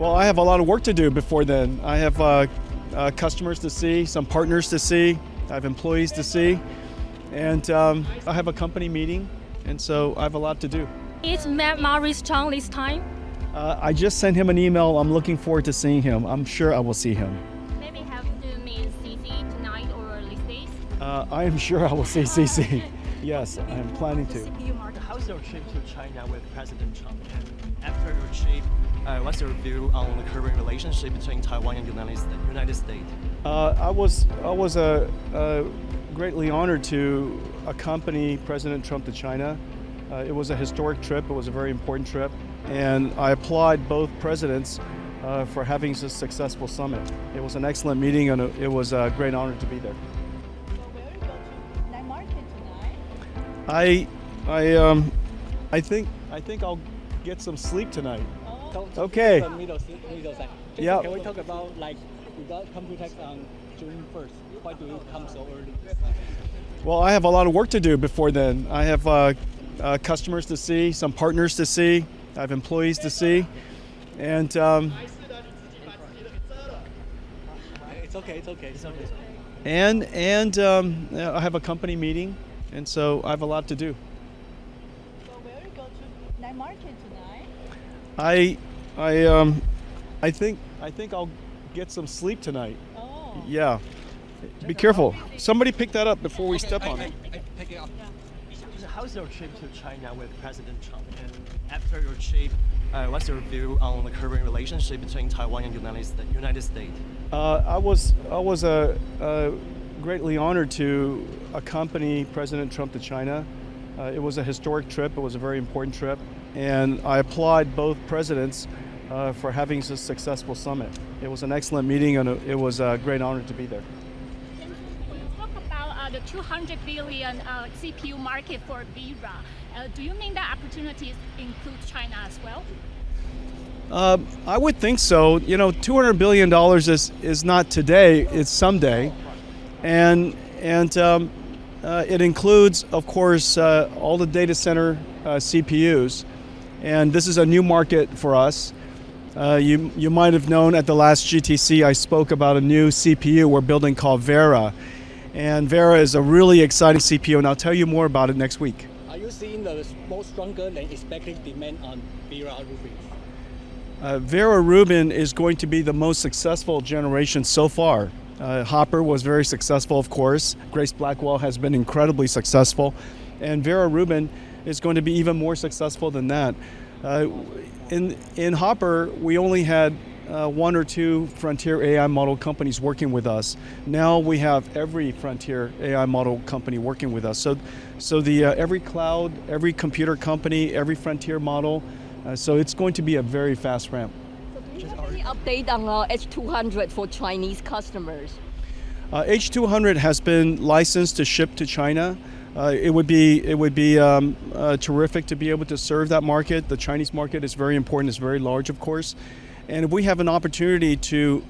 Well, I have a lot of work to do before then. I have customers to see, some partners to see, I have employees to see, and I have a company meeting, and so I have a lot to do. It's Maurice Chang this time. I just sent him an email. I'm looking forward to seeing him. I'm sure I will see him. Maybe have to meet CC tonight or these days. I am sure I will see CC. Yes, I am planning to. How's your trip to China with President Trump? And after your trip, what's your view on the current relationship between Taiwan and United States? I was greatly honored to accompany President Trump to China. It was a historic trip. It was a very important trip, and I applaud both presidents for having this successful summit. It was an excellent meeting, and it was a great honor to be there. So where are you going to night market tonight? I think I'll get some sleep tonight. Oh. Okay. Middle side. Yeah. Can we talk about you got come to Texas on June 1st? Why do you come so early? Well, I have a lot of work to do before then. I have customers to see, some partners to see, I have employees to see, and It's okay. and I have a company meeting, and so I have a lot to do. So where are you going to night market tonight? I think I'll get some sleep tonight. Oh. Yeah. Be careful. Somebody pick that up before we step on it. I pick it up. How's your trip to China with President Trump? And after your trip, what's your view on the current relationship between Taiwan and United States? I was greatly honored to accompany President Trump to China. It was a historic trip. It was a very important trip, and I applaud both presidents for having this successful summit. It was an excellent meeting, and it was a great honor to be there. When you talk about the 200 billion CPU market for Vera, do you mean that opportunities include China as well? I would think so. You know, $200 billion is not today, it's someday. And it includes, of course, all the data center CPUs. And this is a new market for us. You might have known at the last GTC I spoke about a new CPU we're building called Vera. And Vera is a really exciting CPU, and I'll tell you more about it next week. Are you seeing the more stronger than expected demand on Vera Rubin? Vera Rubin is going to be the most successful generation so far. Hopper was very successful, of course. Grace Blackwell has been incredibly successful. And Vera Rubin is going to be even more successful than that. In Hopper, we only had one or two frontier AI model companies working with us. Now we have every frontier AI model company working with us. So every cloud, every computer company, every frontier model. So it's going to be a very fast ramp. So do you have any update on H200 for Chinese customers? H200 has been licensed to ship to China. It would be terrific to be able to serve that market. The Chinese market is very important, it's very large, of course. And if we have an opportunity to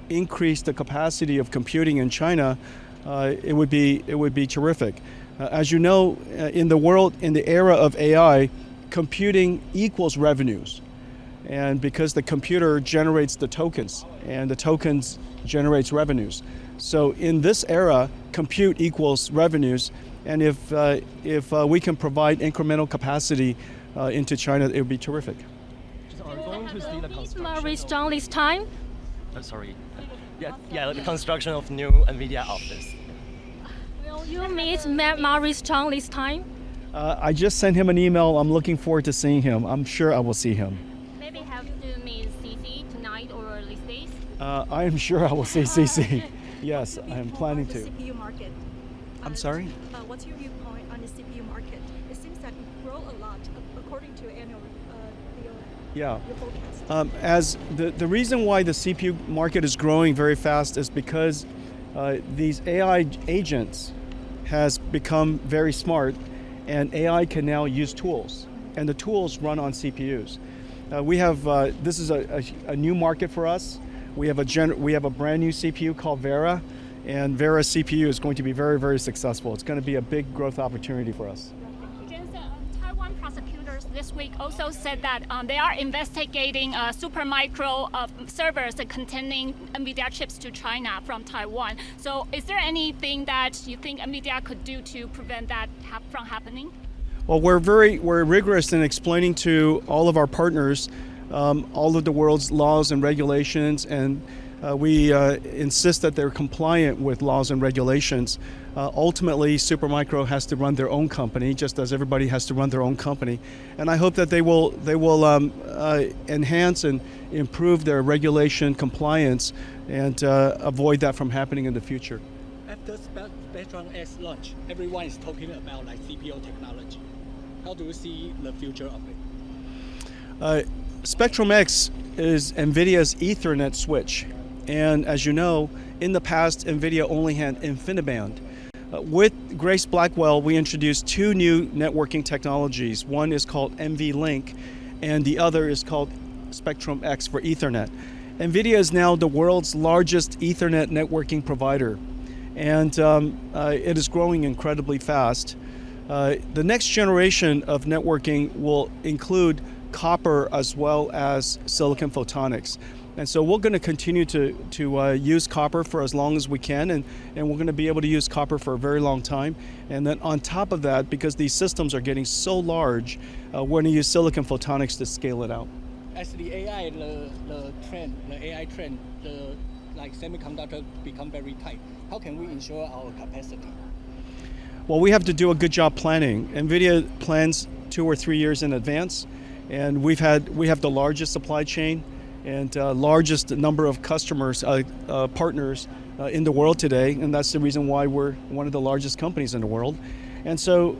increase the capacity of computing in China, it would be terrific. As you know, in the era of AI, computing equals revenues. And because the computer generates the tokens, and the tokens generates revenues. So in this era, compute equals revenues. And if we can provide incremental capacity into China, it would be terrific. Are you going to see the construction? Maurice Chang this time. Sorry. Yeah, the construction of new NVIDIA office. Will you meet Maurice Chang this time? I just sent him an email. I'm looking forward to seeing him. I'm sure I will see him. Maybe have to meet CC tonight or these days. I am sure I will see CC. Yes, I am planning to. CPU market. I'm sorry? What's your viewpoint on the CPU market? It seems that it grows a lot according to annual Yeah. your forecast. As the reason why the CPU market is growing very fast is because these AI agents has become very smart, and AI can now use tools, and the tools run on CPUs. We have this is a new market for us. We have a brand new CPU called Vera, and Vera CPU is going to be very, very successful. It's going to be a big growth opportunity for us. Jensen, Taiwan prosecutors this week also said that they are investigating supermicro servers containing NVIDIA chips to China from Taiwan. So is there anything that you think NVIDIA could do to prevent that from happening? Well, we're rigorous in explaining to all of our partners all of the world's laws and regulations, and we insist that they're compliant with laws and regulations. Ultimately, Supermicro has to run their own company, just as everybody has to run their own company. And I hope that they will enhance and improve their regulation compliance and avoid that from happening in the future. After Spectrum X launch, everyone is talking about like CPO technology. How do you see the future of it? Spectrum X is NVIDIA's Ethernet switch. And as you know, in the past, NVIDIA only had InfiniBand. With Grace Blackwell, we introduced two new networking technologies. One is called NVLink, and the other is called Spectrum X for Ethernet. NVIDIA is now the world's largest Ethernet networking provider, and it is growing incredibly fast. The next generation of networking will include copper as well as silicon photonics. And so we're going to continue to use copper for as long as we can, and we're going to be able to use copper for a very long time. And then on top of that, because these systems are getting so large, we're going to use silicon photonics to scale it out. As the AI, the AI trend, like semiconductor become very tight, how can we ensure our capacity? Well, we have to do a good job planning. NVIDIA plans 2 or 3 years in advance, and we have the largest supply chain and largest number of customers, partners in the world today, and that's the reason why we're one of the largest companies in the world. And so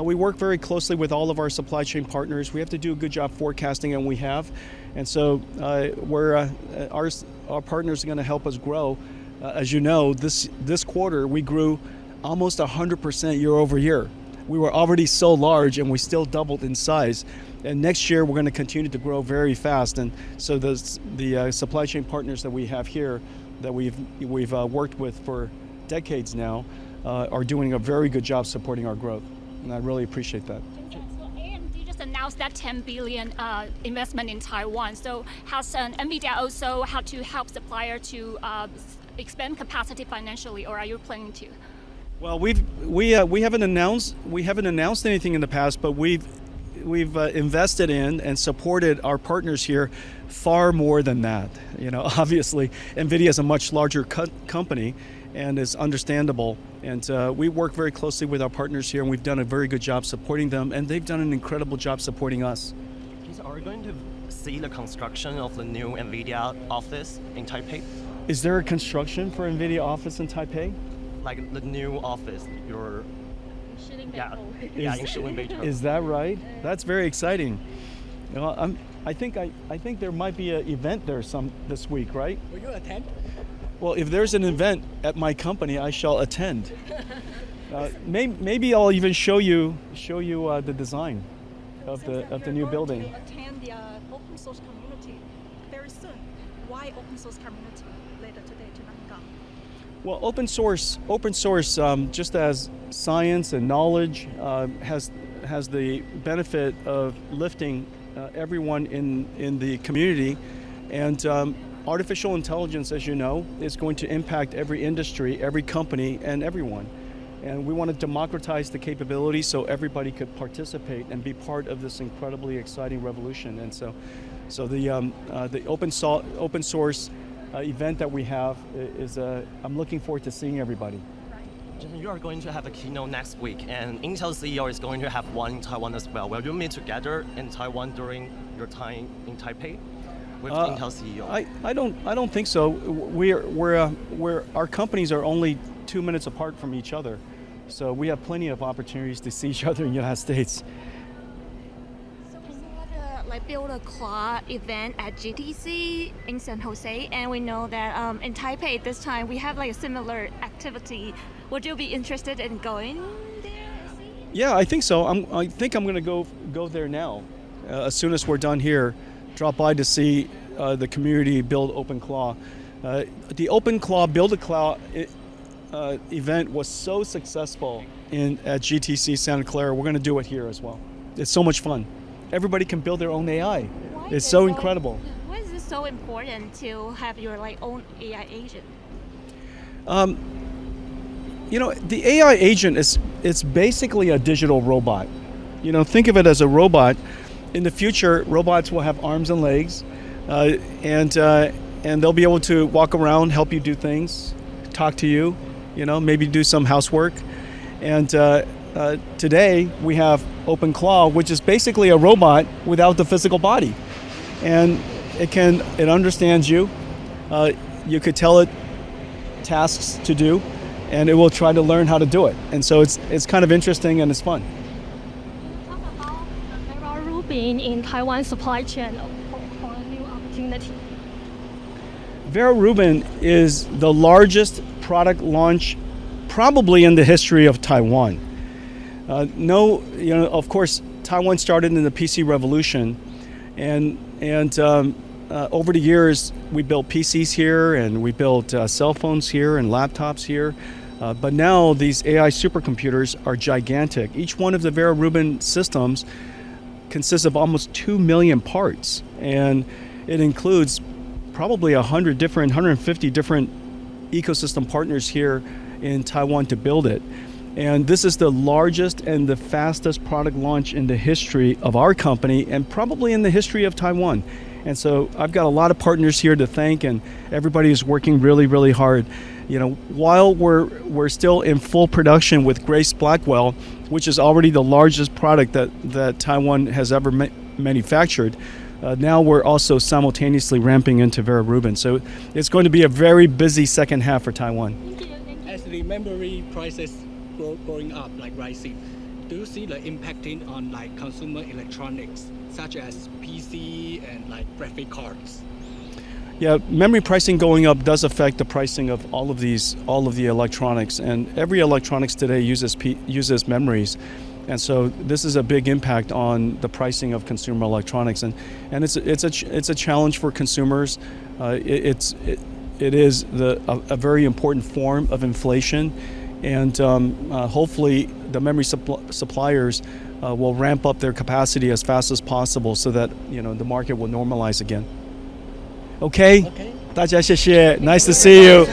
we work very closely with all of our supply chain partners. We have to do a good job forecasting, and we have. And so our partners are going to help us grow. As you know, this quarter we grew almost 100% year over year. We were already so large, and we still doubled in size. And next year, we're going to continue to grow very fast. And so the supply chain partners that we have here, that we've worked with for decades now, are doing a very good job supporting our growth. And I really appreciate that. So AMD just announced that $10 billion investment in Taiwan. So has NVIDIA also had to help supplier to expand capacity financially, or are you planning to? Well, we haven't announced anything in the past, but we've invested in and supported our partners here far more than that. You know, obviously, NVIDIA is a much larger company, and it's understandable. And we work very closely with our partners here, and we've done a very good job supporting them, and they've done an incredible job supporting us. Are we going to see the construction of the new NVIDIA office in Taipei? Is there a construction for NVIDIA office in Taipei? Like the new office, in Shilin-Beitou. Is that right? That's very exciting. You know, I think there might be an event there this week, right? Will you attend? Well, if there's an event at my company, I shall attend. Maybe I'll even show you the design of the new building. To attend the open source community very soon. Why open source community later today to Nangang? Well, open source, just as science and knowledge has the benefit of lifting everyone in the community, and artificial intelligence, as you know, is going to impact every industry, every company, and everyone. And we want to democratize the capability so everybody could participate and be part of this incredibly exciting revolution. And so the open source event that we have is I'm looking forward to seeing everybody. You are going to have a keynote next week, and Intel CEO is going to have one in Taiwan as well. Will you meet together in Taiwan during your time in Taipei with Intel CEO? I don't think so. Our companies are only 2 minutes apart from each other, so we have plenty of opportunities to see each other in the United States. Build a cloud event at GTC in San Jose, and we know that in Taipei this time we have like a similar activity. Would you be interested in going there? Yeah, I think so. I think I'm going to go there now. As soon as we're done here, drop by to see the community build OpenClaw. The OpenClaw Build a Cloud event was so successful at GTC Santa Clara. We're going to do it here as well. It's so much fun. Everybody can build their own AI. Why It's is so it incredible. Why is it so important to have your like own AI agent? The AI agent it's basically a digital robot. Think of it as a robot. In the future, robots will have arms and legs, and they'll be able to walk around, help you do things, talk to you, maybe do some housework. And today we have OpenClaw, which is basically a robot without the physical body, and it understands you. You could tell it tasks to do, and it will try to learn how to do it. And so it's kind of interesting and it's fun. Talk about Vera Rubin in Taiwan supply chain for a new opportunity. Vera Rubin is the largest product launch probably in the history of Taiwan. Of course, Taiwan started in the PC revolution, and over the years we built PCs here, and we built cell phones here and laptops here. But now these AI supercomputers are gigantic. Each one of the Vera Rubin systems consists of almost 2 million parts, and it includes probably 150 different ecosystem partners here in Taiwan to build it. And this is the largest and the fastest product launch in the history of our company, and probably in the history of Taiwan. And so I've got a lot of partners here to thank, and everybody is working really, really hard. While we're still in full production with Grace Blackwell, which is already the largest product that Taiwan has ever manufactured, now we're also simultaneously ramping into Vera Rubin. So it's going to be a very busy second half for Taiwan. As the memory prices growing up, like rising, do you see the impacting on like consumer electronics, such as PC and like graphic cards? Yeah, memory pricing going up does affect the pricing of all of the electronics, and every electronics today uses memories. And so this is a big impact on the pricing of consumer electronics, and it's a challenge for consumers. It is a very important form of inflation, and hopefully the memory suppliers will ramp up their capacity as fast as possible so that the market will normalize again. Okay, 大家谢谢 ，Nice to see you.